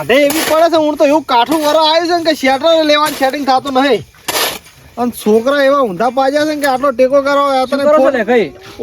વાઢે એવી પડે છે હું તો એવું કાઠું વરો આવ્યું છે કે શેટર લેવાનું સેટિંગ થતું નહીં અને છોકરા એવા ઊંધા પાજ્યા છે કે આટલો ટેકો કરો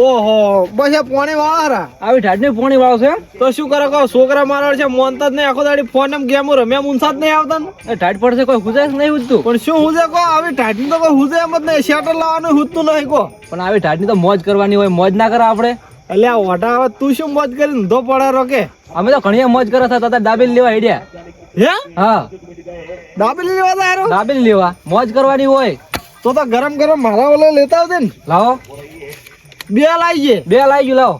ઓહો બસ આ પોણી વાળા આવી ઢાડની પોણી વાળો છે તો શું કરે કહો છોકરા મારા છે મોનતા જ નહીં આખો દાડી ફોન એમ ગેમો રમ્યા ઊંસા જ નહીં આવતા ને એ ઢાડ પડશે કોઈ હુજાય નહીં ઉજતું પણ શું હુજે કહો આવી ઢાઢની તો કોઈ હુજે એમ જ નહીં શેટર લાવવાનું હુજતું નહીં કહો પણ આવી ઢાડની તો મોજ કરવાની હોય મોજ ના કરે આપણે એટલે આ ઓઢા હવે તું શું મોજ કરી ઊંધો પડે રોકે અમે તો ઘણી મોજ કરે છે તાતા દાબેલી લેવા હેડ્યા હે હા દાબેલી લેવા જાય દાબેલી લેવા મોજ કરવાની હોય તો ગરમ ગરમ મારા ઓલે લેતા આવજે ને લાવો બે લાવીએ બે લાવી ગયું લાવો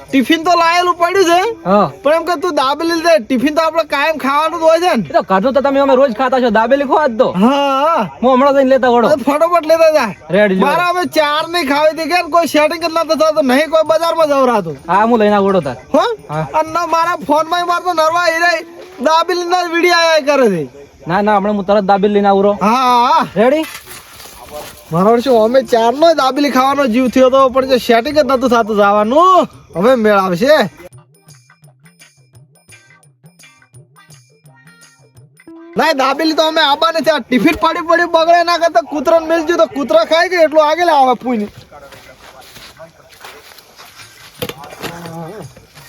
ટિફિન તો લાયેલું પડ્યું છે હા પણ એમ કે તું દાબેલી દે ટિફિન તો આપણે કાયમ ખાવાનું જ હોય છે ને એ તો કાઢું તો તમે અમે રોજ ખાતા છો દાબેલી ખો આજ તો હા હું હમણાં જઈને લેતા વળો ફટોફટ લેતા જા રેડી મારા હવે ચાર નહીં ખાવી હતી કે કોઈ સેટિંગ જ નતો થતું નહીં કોઈ બજારમાં જવરાતું હા હું લઈને આવડો તાર હો હા. અને ના મારા ફોન માં મારતો નરવા હીરા દાબેલી ના વિડિયો આયા કરે છે ના ના હમણાં હું તરત દાબેલી લઈને આવરો હા રેડી મારા વર્ષે અમે ચાર નો દાબેલી ખાવાનો જીવ થયો તો પણ જે સેટિંગ જ નતું થતું જવાનું હવે મેળ આવશે ના દાબેલી તો અમે આબાને છે ટિફિન પાડી પડી બગડે ના કરતા કૂતરાને મેલજ્યું તો કૂતરા ખાઈ ગઈ એટલું આગળ આવે પૂની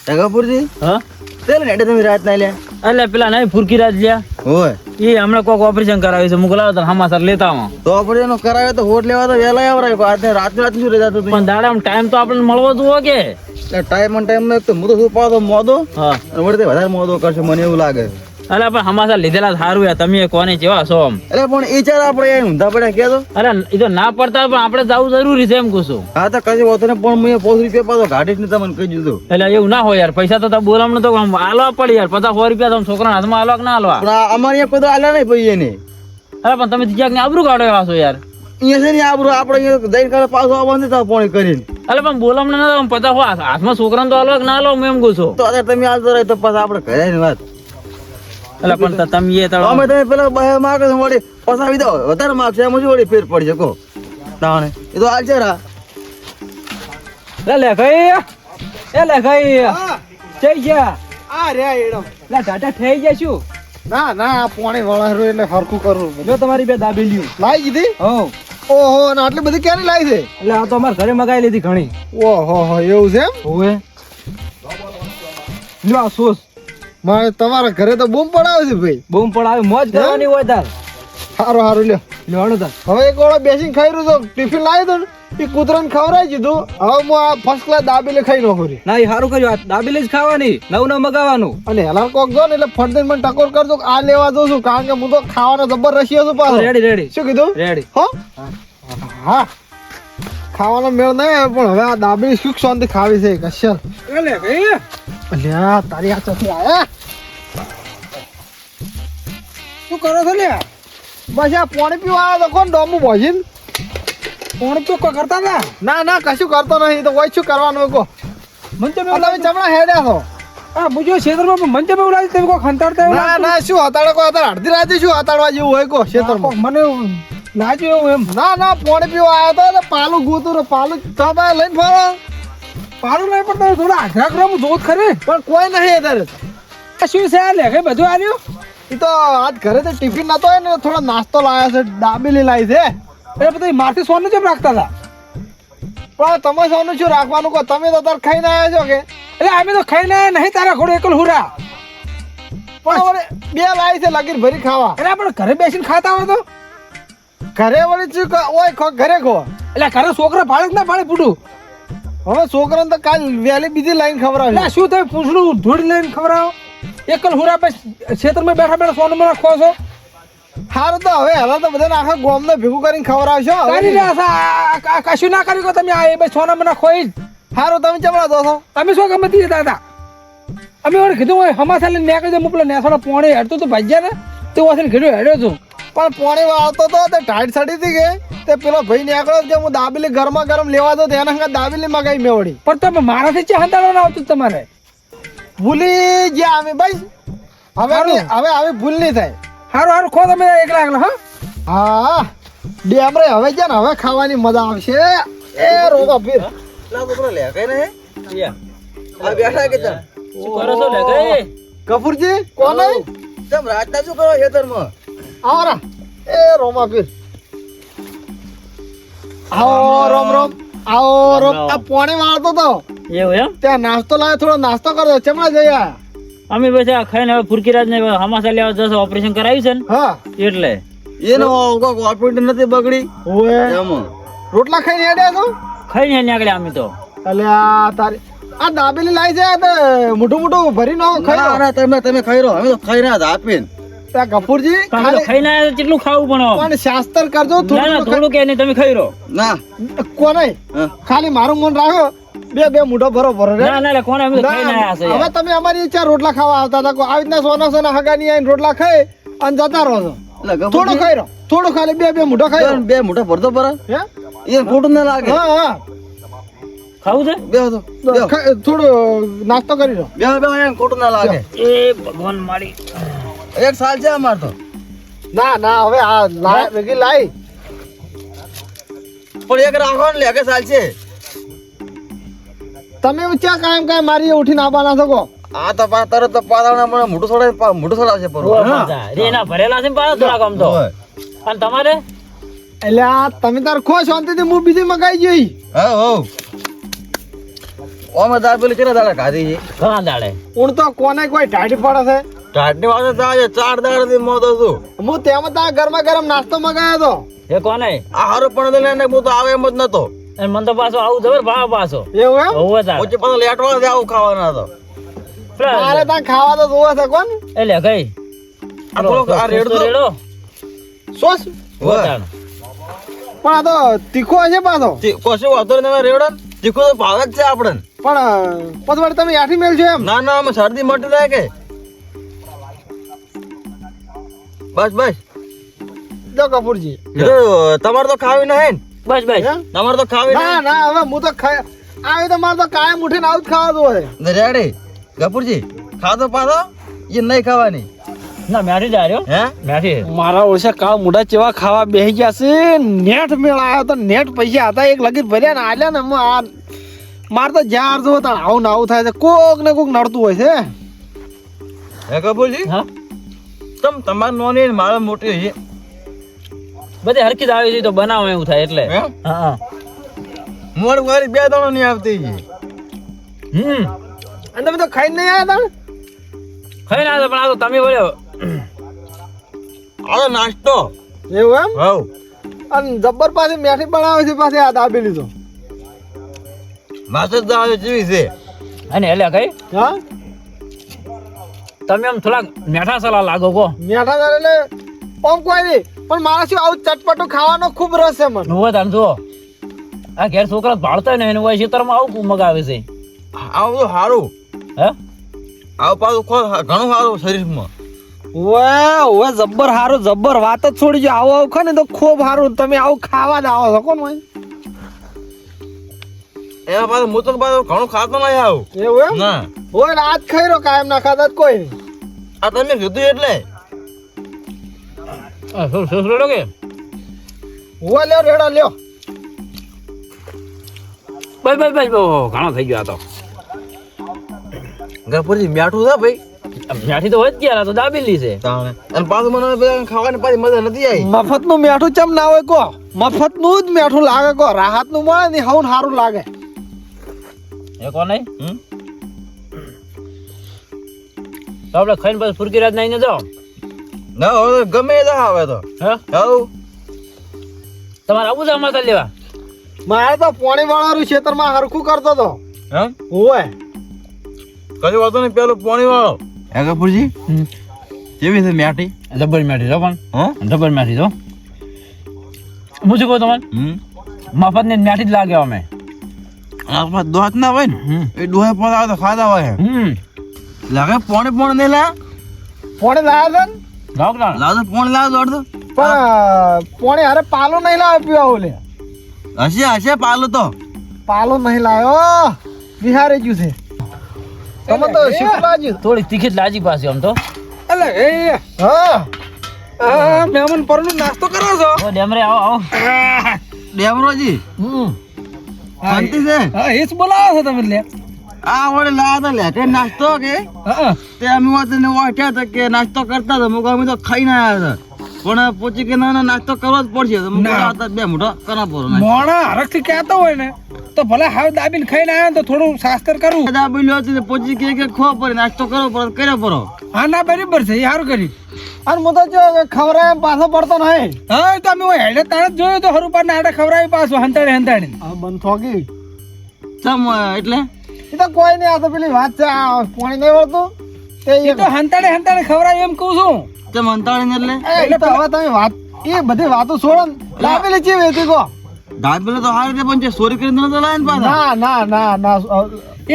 ટકાપુરજી હા તેલ નેડે તમે રાત ના લે એટલે પેલા નહીં ફુરકી રાજ લ્યા હોય એ હમણાં કોઈક ઓપરેશન કરાવ્યું છે મુકલાવ તો હમાસર લેતા આવો તો આપણે એનો કરાવે તો હોટ લેવા તો વહેલા આવરાય આજે રાત શું રહી જતું પણ દાડામાં ટાઈમ તો આપણને મળવો જ હોય કે ટાઈમ અને ટાઈમ તો હું તો શું પાડો મોદો હા અને વળી વધારે મોદો કરશે મને એવું લાગે અરે પણ હમાસર લીધેલા સારું યાર તમે કોને જેવા છો આમ એટલે પણ એ ચાર આપણે ઊંધા પડ્યા કે તો અરે એ તો ના પડતા પણ આપણે જવું જરૂરી છે એમ કહું હા તો કઈ હોતો ને પણ મેં 5 રૂપિયા પાછો ઘાટી જ તમને કહી દીધું એટલે એવું ના હોય યાર પૈસા તો બોલામણું તો આલવા પડે યાર 50-100 રૂપિયા તમે છોકરાના હાથમાં આલવા કે ના આલવા પણ અમારે અહીંયા કોઈ તો આલ્યા નહીં ભાઈ એને અરે પણ તમે ક્યાંક ને આબરૂ કાઢો એવા છો યાર અહીંયા છે ને આપણે અહીંયા જઈને કાલે પાછો આવવાનું તો પોણી કરીને અરે પણ બોલામણું ના 50 હાથમાં છોકરાને તો આલવા કે ના આલવા હું એમ કહું છું તો અત્યારે તમે આવતો રહે તો પાછા આપણે ઘરે ની વાત એટલે પણ તમે એ તળો અમે તમે પેલા બે માગે વળી પસાવી દો વધારે માગશે એમ જ વળી ફેર પડી શકો તાણે એ તો હાલ છે રા લે ગઈ એ લે ગઈ હા જઈ ગયા આ રે એડમ લે ટાટા થઈ ગયા શું ના ના આ પોણી વળારું એટલે હરખું કરવું જો તમારી બે દાબેલી લાવી દીધી હો ઓહો અને આટલી બધી ક્યારે લાવી છે એટલે આ તો અમારે ઘરે મગાવી લીધી ઘણી ઓહો હો એવું છે એમ હોવે લ્યો આ સોસ મારે તમારા ઘરે તો બૂમ પડાવે છે ભાઈ બૂમ પડાવે મોજ કરવાની હોય તાર સારું સારું લ્યો લેવાનું તાર હવે એક ઓળો બેસીને ખાઈ રહ્યું તો ટિફિન લાવી દો ને એ કૂતરાને ખવડાવી દીધું હવે હું આ ફર્સ્ટ ક્લાસ દાબેલી ખાઈ નાખું રી ના એ સારું કર્યું આ દાબેલી જ ખાવાની નવું મગાવવાનું અને હેલા કોક જો ને એટલે ફટદઈને મને ટકોર કરજો કે આ લેવા દઉં છું કારણ કે હું તો ખાવાનો જબર રશિયો છું પાછો રેડી રેડી શું કીધું રેડી હો હા ખાવાનો મેળ નહીં આવે પણ હવે આ દાબેલી સુખ શાંતિ ખાવી છે કશ્યલ લે ભાઈ અલ્યા તારી આ ચથી આયા શું કરો છો લે બસ આ પાણી પીવા આવ્યો તો કોણ ડોમું ભજીને પાણી તો કોઈ કરતા ના ના કશું કરતો નહીં તો કોઈ શું કરવાનું કહો મન તો તમે ચમડા હેડ્યા છો હા મુજો ક્ષેત્રમાં મન તો એવું લાગે તમે કોઈ ખંતાડતા ના ના શું હતાડે કોઈ હતાડે અડધી રાતે શું હતાડવા જેવું હોય કો ક્ષેત્રમાં મને લાગ્યું એવું એમ ના ના પાણી પીવા આવ્યો તો પાલું ગૂતું પાલું તમે લઈને ફરો પારું નહીં પણ તમે થોડા આઘરા કરો જોત ખરી પણ કોઈ નહીં અત્યારે શું છે આ લે કે બધું આવ્યું એ તો આજ ઘરે તો ટિફિન નતો હોય ને થોડો નાસ્તો લાવ્યો છે દાબેલી લાવી છે એ બધા મારથી સોનું કેમ રાખતા હતા પણ તમે સૌનું શું રાખવાનું કહો તમે તો અત્યારે ખાઈને આવ્યા છો કે એટલે અમે તો ખાઈને નહીં તારા ખોડે એકલ હુરા પણ હવે બે લાવી છે લગીર ભરી ખાવા એટલે આપણે ઘરે બેસીને ખાતા હોય તો ઘરે વળી શું ઓય ઘરે ખો એટલે ઘરે છોકરા ભાડે ના ભાડે પૂટું હવે છોકરાને તો કાલ વહેલી બીજી લાઈન ખવડાવી એટલે શું થયું પૂછડું ધૂળ લઈને ખવડાવો એકલ હુરા પછી ક્ષેત્રમાં બેઠા બેઠા સોનું મને ખો છો સારું તો હવે તો બધાને આખા ગોમને ભેગું કરીને ખવડાવશો કરી રહ્યા કશું ના કર્યું કે તમે આ એ ભાઈ સોના મને ખોઈ જ સારું તમે ચમડા દો છો તમે શું ગમે તે દાદા અમે ઓને કીધું હોય હમાસા લઈને નીકળી જાય પેલા નેસાનો પોણી હેડતું તો ભાજ્યા ને તે ઓછીને કીધું હેડ્યો છું પણ પોણી વાળતો તો તે ટાઈટ સડી હતી કે તે પેલો ભાઈ નીકળ્યો કે હું દાબેલી ગરમા ગરમ લેવા દો તેના હંગા દાબેલી મગાઈ મેવડી પણ તમે મારાથી ચા હંતાડવા આવતું તમારે ભૂલી ગયા અમે ભાઈ હવે હવે ભૂલ નહીં થાય હારું હારું ખો તમે એકલા એકલા હા હા ડેમરે હવે છે ને હવે ખાવાની મજા આવશે એ રોગા પીર લાગો પેલો લે કઈ ને આ બેઠા કે તા શું કરો છો લે ગઈ કપૂરજી કોણ તમ રાતના શું કરો ખેતરમાં? આવો રા એ રોમા પીર આવો રોમ રોમ આવો રોમ આ પોણી વાળતો તો એવું એમ ત્યાં નાસ્તો લાવે થોડો નાસ્તો કરજો ચમડા જઈ આયા અમે પછી આ ખાઈને હવે ફુરકીરાજ ને હમાસા લેવા જશે ઓપરેશન કરાવ્યું છે ને હા એટલે એનો કોઈ ઓપરેશન નથી બગડી ઓએ એમાં રોટલા ખાઈને હેડ્યા તો ખાઈને નીકળ્યા અમે તો અલ્યા તારી આ દાબેલી લાવી છે તો મોટું મોટું ભરી નો ખાઈ ના, ના, તમે ખાઈ રહો અમે તો ખાઈ રહ્યા હતા આપીને ત્યાં ગફુરજી અમે તો ખાઈને આવ્યા તો કેટલું ખાવું પણ પણ શાસ્ત્ર કરજો ના ના થોડું કે નહીં તમે ખાઈ રહો ના કોને હા. ખાલી મારું મન રાખો બે મોઢો બરોબર રે ના ના કોને અમે તો ખાઈને આવ્યા છે હવે યાર. તમે અમારી ઈચ્છા રોટલા ખાવા આવતા હતા કોઈ આવી રીતના સોના હગાની આવીને રોટલા ખાઈ અને જતા રહો છો એટલે ગફુરજી, થોડું ખાઈ રહો થોડું ખાલી બે મોઢો ખાઈ રહો બે મોટા ભરતો પર હે એ ખોટું ના લાગે હા હા ખાવું છે બે તો બેહો. થોડું નાસ્તો કરી રહો બેહો, એમ ખોટું ના લાગે એ ભગવાન મારી એક સાલ છે અમાર તો ના હવે આ લાય ભેગી લાઈ પણ એક રાખો ને લે કે સાલ છે તમે ઊંચા કાયમ કાયમ મારી ઉઠીને આવવાના છો કો આ તો તરત તો પાદાના મને મોટું છોડાવશે પર ઓ પાછા. રેના ભરેલા છે ને પાછા થોડાક આમ તો અને તમારે એટલે આ તમે તાર ખો શાંતિથી હું બીજી મગાઈ જઈ હા હો ઓમે દા પેલી કેટલા દાડા ખાધી છે ઘણા દાડે ઊણ તો કોને કોઈ ટાઢી પડે છે ટાટની વાતે થાય 4 દાડા થી મોતો છું હું તેમાં તા ગરમા ગરમ નાસ્તો મગાયો એ કોને આ હારો પણ લઈને હું તો આવે એમ જ નતો અને મને તો પાછો આવું જબર ભાવ પાછો તો એવું એમ હોવે તાર પછી પાછો લેટવા જ આવું ખાવાના હતો મારે ત્યાં ખાવા તો જોવે છે કોણ એટલે કઈ આ થોડોક આ રેડ તો રેડો સોસ હોતાણ. પણ આ તો તીખો હશે પાછો કશું વાંધો નહીં રેવડો તીખો તો ભાવ જ છે આપણને પણ પછી વળી તમે આઠી મેળજો એમ ના ના અમે શરદી મટી જાય કે બસ જો કપૂરજી કીધું તમારે તો ખાવી નહીં બસ બસ હે? તમારે તો ખાવી ના ના હવે હું તો આવી તો મારે તો કાયમ ઉઠીને આવું જ ખાવા જોવે નહીં રેડી ગપુરજી ખાધો પાછો એ નહીં ખાવાની ના મેઠી જ આવ્યો હે મેઠી મારા ઓછા કામ મોઢા ચેવા ખાવા બેસી ગયા છે નેટ મેળ આવ્યો તો નેટ પૈસા હતા એક લગી ભર્યા ને આલ્યા ને આ મારે તો જ્યાં અર્ધ હતા આવું ને આવું થાય છે કોક ને કોક નડતું હોય છે હે ગપુરજી હા તમારે નોની ને મારે મોટી છે બધે હરખી જ આવી હતી તો બનાવો એવું થાય એટલે હે હા મોડ વાળી 2 દાણો નહીં આવતી છે અને તમે તો ખાઈને નહીં આવ્યા ખાઈ ના પણ આ તો તમે બોલ્યો આ તો નાસ્તો હતા એવું એમ હવ અને જબ્બર પાછી મેઠી બનાવે છે પાછી આ દાબેલી તો માસે જ આવે જેવી છે અને એટલે કઈ હા તમે આમ થોડા મેઠા સલા લાગો કો મેઠા દાળ એટલે ઓમ કોઈ નહીં પણ મારા શું આવું ચટપટું ખાવાનો ખૂબ રસ છે મને નું આમ જુઓ આ ઘેર છોકરા ભાળતા ને એનું હોય ખેતરમાં આવું મગાવે છે આ બધું સારું હે આવું પાછું ઘણું સારું શરીરમાં ઓએ જબ્બર હારું જબ્બર વાત જ છોડી જો આવું આવું ખાય ને તો ખૂબ હારું તમે આવું ખાવા જ આવો છો કોણ ભાઈ એના પાછું હું તો પાછું ઘણું ખાતો નહીં આવું એવું એમ ના હોય ને આજ ખાઈ રહ્યો કાયમ ના ખાતા જ કોઈ નહીં. આ તમે કીધું એટલે શું રેડો કે હોય લ્યો રેડો લ્યો બસ બસ બસ ઘણો થઈ ગયો આ તો ગપુરજી મીઠું છે ભાઈ મેઠી તો હોય જ ગયા આ તો દાબેલી છે તાણે અને પાછું મને બધા ખાવાની પાછી મજા નથી આવી મફત નું મેઠું ચમ ના હોય કો મફત નું જ મેઠું લાગે કો રાહત નું મળે ને હવું સારું લાગે એ કોણ નહીં હમ? તો આપણે ખાઈને પછી ફુરકી રાત નાઈને જાઓ ના હવે તો ગમે એ આવે તો હે હવ તમારે આવું છે અમારે લેવા મારે તો પોણી વાળાનું ખેતરમાં હરખું કરતો તો હમ હોય કશું વાતો નહીં પેલું પાણી વાળો હે ગપુરજી કેવી છે મીઠી ડબલ મેઠી છો પણ હા ડબલ મેઠી છો હું શું કહું તમને મફત ને મેઠી જ લાગે અમે આ દોત ના હોય ને એ ડોહે પર આવે તો ખાધા હોય લાગે પોણી નહીં લા પોણી લાવ્યા છે ને લાવ ના લાવ તો પોણી લાવ દોડ તો પણ પોણી હારે પાલો નહીં લાવ્યો પીવા ઓલે હશે પાલો તો પાલો નહીં લાવ્યો બિહારે ગયું છે તમે તો શીખવા જ થોડી તીખી જ લાજી પાછી આમ તો એટલે એ હા મહેમાન પરનો નાસ્તો કરો છો ઓ ડેમરે આવો આવો ડેમરોજી શાંતિ છે હા એ જ બોલાવો છો તમે લે આ વડે લાયા તા લેટે નાસ્તો કે હા તે અમે વાતને વાટ્યા હતા કે નાસ્તો કરતા હતા મુક અમે તો ખાઈને આવ્યા હતા પણ પોચી કે ના નાસ્તો કરવો જ પડશે તો મુક ના. હતા બે મોઢા કરા પર મોણા હરખથી કહેતો હોય ને તો ભલે હાવ દાબીને ખાઈને આવ્યા ને તો થોડું શાસ્ત્ર કરવું બધા બોલ્યો હતી પોચી કે ખો પડે નાસ્તો કરવો પડે કર્યો પડો હા ના બરાબર છે એ સારું કરી અને હું તો જો ખવરાય એમ પાછો પડતો નહીં. હા તો અમે ઓય હેડે તાણે જ જોયું તો હરું પર આડે ખવડાવી પાછું હંતાડી આ બંધ થોગી ચમ એટલે એ તો કોઈ નહીં. આ તો પેલી વાત છે આ પાણી નહીં વળતું તે એ તો હંતાડે ખવડાવી એમ કહું છું ચમ અંતાળીને એટલે એટલે તો હવે તમે વાત એ બધી વાતો છોડો ને લાવેલી છે વેતી કો. દાબેલે તો હારી રીતે પણ છે ચોરી કરીને તો લાયા ને પાછા ના ના ના ના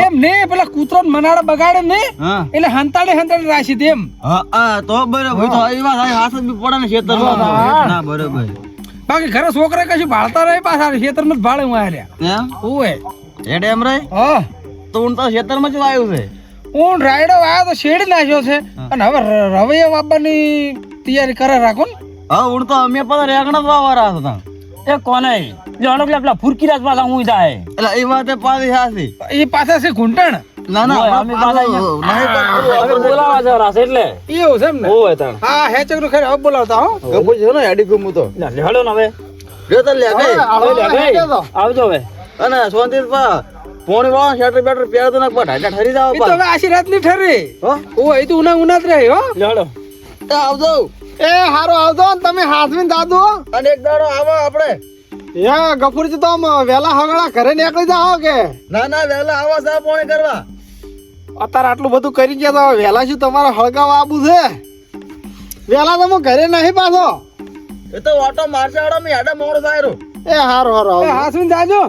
એમ ને પેલા કૂતરો મનાડા બગાડે ને હા એટલે હંતાડે રાશી દે એમ હા તો બરોબર તો એ વાત હાથ જ બી પડે ને ખેતરમાં ના બરોબર બાકી ઘરે છોકરા કશું ભાળતા રહે પાછા ખેતરમાં જ ભાડે હું આર્યા એમ ઓય હેડે એમ રે હા તો હું તો ખેતરમાં જ આવ્યું છે હું રાયડો આવ્યો તો શેડી નાખ્યો છે અને હવે રવૈયા વાપવાની તૈયારી કરે રાખો ને હા હું તો અમે પાછા રેગણા જ વાવરા હતા એ કોને જાણો કે પેલા ફુરકી રાત પાછા હું જાય એટલે એ વાત પાછી હાથી એ પાછા છે ઘૂંટણ ના ના ઓય, અમે પાછા નહીં હવે બોલાવા છે રાસ એટલે એવું છે એમ ને ઓય તાણ હા હેચક નું ખરે હવે બોલાવતા હો ગપુ છે ને હેડી ગુમું તો હેડો ને હવે જો તો લે ગઈ આવજો હવે અને સોંતી પા પોણી વાળા શેટર બેટર પહેર તો ના પા ઢાકા ઠરી જાવ એ તો હવે આશી રાત ની ઠરે હો ઓ એ તો ઉના જ રહે હો હેડો એ આવજો એ હારો આવજો ને તમે હાથવીને દાદુ. અને એક દાડો આવો આપણે એ ગફુરજી તો આમ વહેલા હગડા ઘરે નીકળી જાઓ કે ના ના વહેલા આવો સા પોણી કરવા અત્યારે આટલું બધું કરી ગયા તો વહેલા શું તમારે હળગાવા આવું છે? વહેલા તો હું ઘરે નહીં પાછો. એ તો ઓટો મારશે આડો મે હેડા મોડો થાય રો એ હારો હારો એ આવજો. હાસવીને જાજો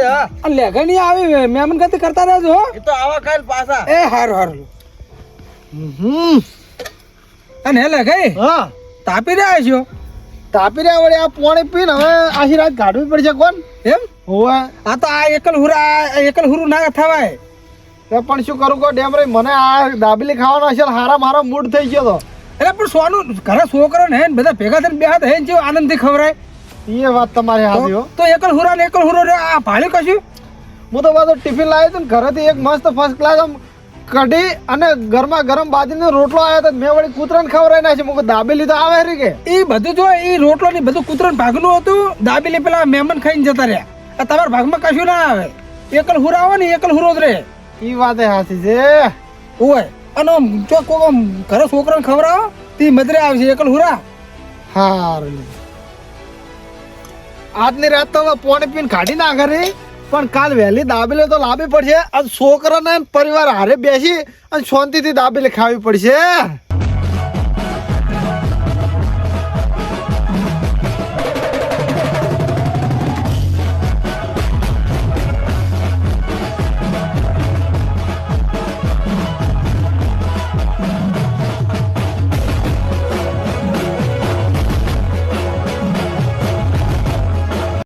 એ હા અને લેઘણી આવી મહેમાન ગતિ કરતા રહેજો હો એ તો આવા ખાઈલ પાછા એ હારું હમ અને હે લેઘાઈ હા તાપી રહ્યા છો તાપી રહ્યા વળી આ પાણી પીને હવે આખી રાત કાઢવી પડશે કોણ એમ હોવે. આ તો આ એકલ હુરું ના થવાય તો પણ શું કરું કહો ડેમ રે મને આ દાબેલી ખાવાનો હશે ને હારા મારો મૂડ થઈ ગયો તો. એટલે પણ સોનું ઘરે છોકરો ને બધા ભેગા થઈને બે હાથ હે જેવું આનંદથી ખવરાય એ વાત તમારી હાથી હો. તો એકલ હુરા ને એકલ હુરો રે આ ભાળ્યું કશું હું તો પાછો ટિફિન લાવ્યો હતો ને ઘરેથી એક મસ્ત ફર્સ્ટ ક્લાસ આમ કઢી અને ગરમા ગરમ બાજરીનો રોટલો આવ્યો હતો. મેં વળી કૂતરાને ખવડાવી નાખી. મું કીધું દાબેલી તો આવે રી કે એ બધું જો એ રોટલો ને બધું કૂતરાને ભાગનું હતું દાબેલી પેલા મહેમાન ખાઈને જતા રહ્યા આ તમારા ભાગમાં કશું ના આવે એકલ હુરા આવે ને એકલ હુરો જ રહે ઈ વાત હાથી છે. હોય અને આમ જો કોક આમ ઘરે છોકરાને ખવડાવો તે મધરે આવશે એકલ હુરા હારું આજની રાત તો હવે પાણી પીને કાઢી નાખે રે પણ કાલ વહેલી દાબેલી તો લાવવી પડશે. આ છોકરાને પરિવાર હારે બેસી અને શાંતિથી દાબેલી ખાવી પડશે.